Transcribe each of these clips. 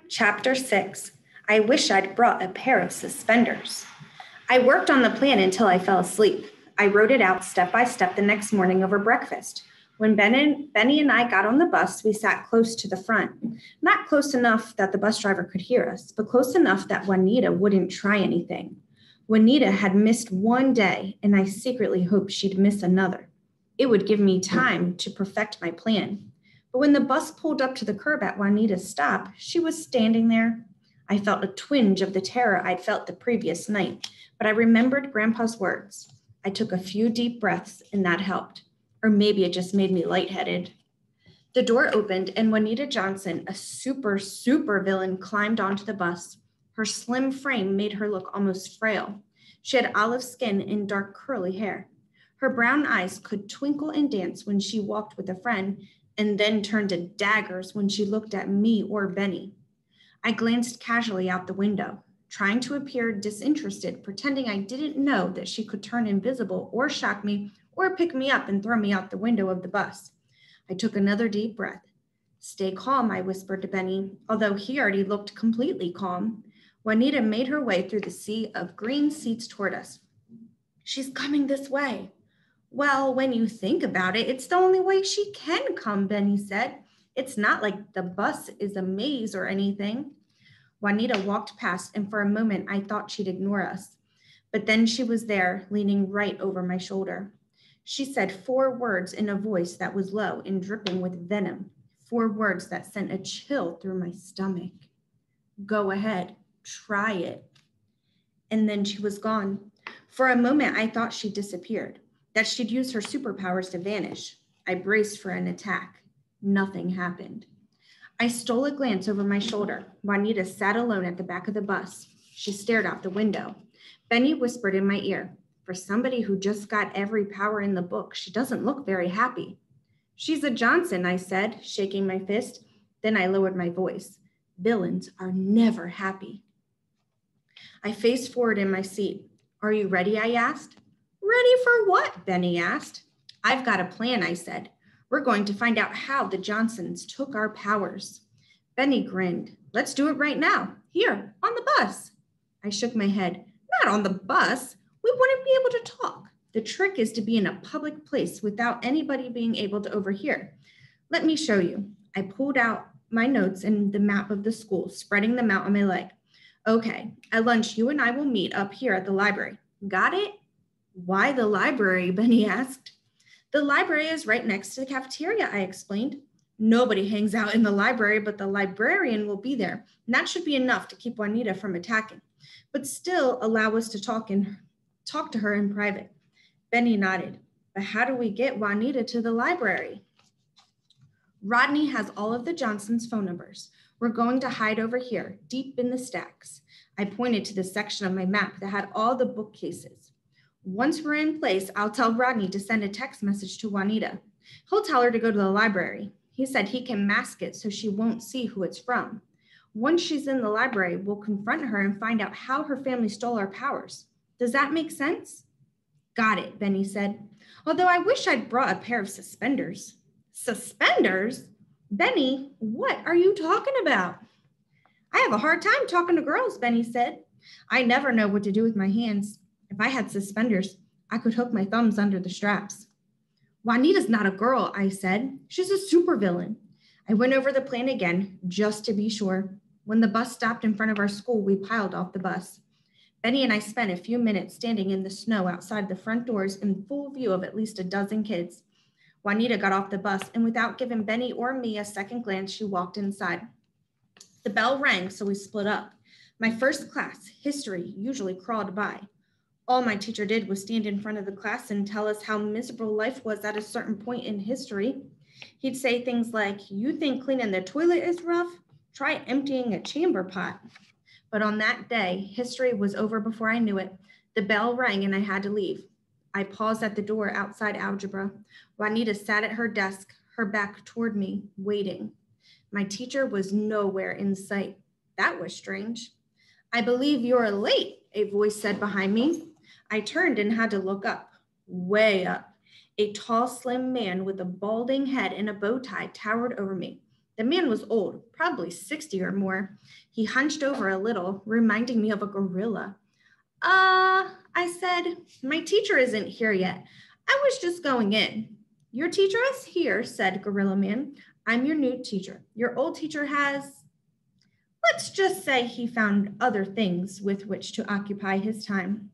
Chapter 6. I wish I'd brought a pair of suspenders. I worked on the plan until I fell asleep. I wrote it out step by step the next morning over breakfast. When Benny and I got on the bus, we sat close to the front. Not close enough that the bus driver could hear us, but close enough that Juanita wouldn't try anything. Juanita had missed one day, and I secretly hoped she'd miss another. It would give me time to perfect my plan. But when the bus pulled up to the curb at Juanita's stop, she was standing there. I felt a twinge of the terror I'd felt the previous night, but I remembered Grandpa's words. I took a few deep breaths, and that helped. Or maybe it just made me lightheaded. The door opened, and Juanita Johnson, a super villain, climbed onto the bus. Her slim frame made her look almost frail. She had olive skin and dark curly hair. Her brown eyes could twinkle and dance when she walked with a friend, and then turned to daggers when she looked at me or Benny. I glanced casually out the window, trying to appear disinterested, pretending I didn't know that she could turn invisible or shock me or pick me up and throw me out the window of the bus. I took another deep breath. Stay calm, I whispered to Benny, although he already looked completely calm. Juanita made her way through the sea of green seats toward us. She's coming this way. Well, when you think about it, it's the only way she can come, Benny said. It's not like the bus is a maze or anything. Juanita walked past, and for a moment I thought she'd ignore us. But then she was there, leaning right over my shoulder. She said 4 words in a voice that was low and dripping with venom, 4 words that sent a chill through my stomach. Go ahead, try it. And then she was gone. For a moment, I thought she disappeared, that she'd use her superpowers to vanish. I braced for an attack. Nothing happened. I stole a glance over my shoulder. Juanita sat alone at the back of the bus. She stared out the window. Benny whispered in my ear, for somebody who just got every power in the book, she doesn't look very happy. She's a Johnson, I said, shaking my fist. Then I lowered my voice. Villains are never happy. I faced forward in my seat. Are you ready? I asked. Ready for what? Benny asked. I've got a plan, I said. We're going to find out how the Johnsons took our powers. Benny grinned. Let's do it right now. Here, on the bus. I shook my head. Not on the bus. We wouldn't be able to talk. The trick is to be in a public place without anybody being able to overhear. Let me show you. I pulled out my notes and the map of the school, spreading them out on my leg. Okay, at lunch, you and I will meet up here at the library. Got it? Why the library? Benny asked. The library is right next to the cafeteria, I explained. Nobody hangs out in the library, but the librarian will be there. And that should be enough to keep Juanita from attacking, but still allow us to talk to her in private. Benny nodded. But how do we get Juanita to the library? Rodney has all of the Johnsons' phone numbers. We're going to hide over here, deep in the stacks. I pointed to the section of my map that had all the bookcases. Once we're in place, I'll tell Rodney to send a text message to Juanita. He'll tell her to go to the library. He said he can mask it so she won't see who it's from. Once she's in the library, we'll confront her and find out how her family stole our powers. Does that make sense? Got it, Benny said. Although I wish I'd brought a pair of suspenders. Suspenders? Benny, what are you talking about? I have a hard time talking to girls, Benny said. I never know what to do with my hands. If I had suspenders, I could hook my thumbs under the straps. Juanita's not a girl, I said. She's a supervillain. I went over the plan again, just to be sure. When the bus stopped in front of our school, we piled off the bus. Benny and I spent a few minutes standing in the snow outside the front doors in full view of at least a dozen kids. Juanita got off the bus, and without giving Benny or me a second glance, she walked inside. The bell rang, so we split up. My first class, history, usually crawled by. All my teacher did was stand in front of the class and tell us how miserable life was at a certain point in history. He'd say things like, you think cleaning the toilet is rough? Try emptying a chamber pot. But on that day, history was over before I knew it. The bell rang and I had to leave. I paused at the door outside algebra. Juanita sat at her desk, her back toward me, waiting. My teacher was nowhere in sight. That was strange. I believe you're late, a voice said behind me. I turned and had to look up, way up. A tall, slim man with a balding head and a bow tie towered over me. The man was old, probably 60 or more. He hunched over a little, reminding me of a gorilla. I said, my teacher isn't here yet. I was just going in. Your teacher is here, said Gorilla Man. I'm your new teacher. Your old teacher has, let's just say he found other things with which to occupy his time.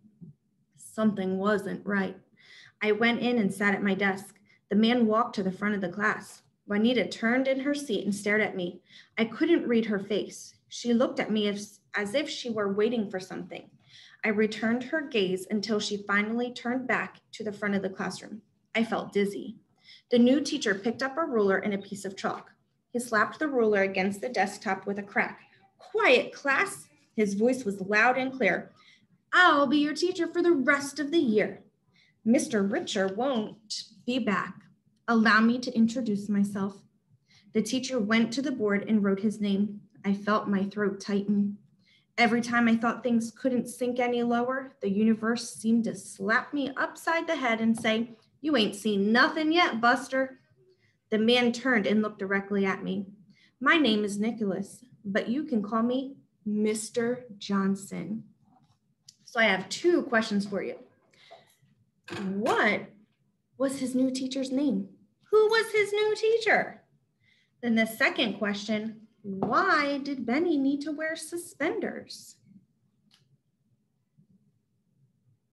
Something wasn't right. I went in and sat at my desk. The man walked to the front of the class. Juanita turned in her seat and stared at me. I couldn't read her face. She looked at me as if she were waiting for something. I returned her gaze until she finally turned back to the front of the classroom. I felt dizzy. The new teacher picked up a ruler and a piece of chalk. He slapped the ruler against the desktop with a crack. Quiet, class. His voice was loud and clear. I'll be your teacher for the rest of the year. Mr. Richer won't be back. Allow me to introduce myself. The teacher went to the board and wrote his name. I felt my throat tighten. Every time I thought things couldn't sink any lower, the universe seemed to slap me upside the head and say, you ain't seen nothing yet, Buster. The man turned and looked directly at me. My name is Nicholas, but you can call me Mr. Johnson. So I have 2 questions for you. What was his new teacher's name? Who was his new teacher? Then the second question, why did Benny need to wear suspenders?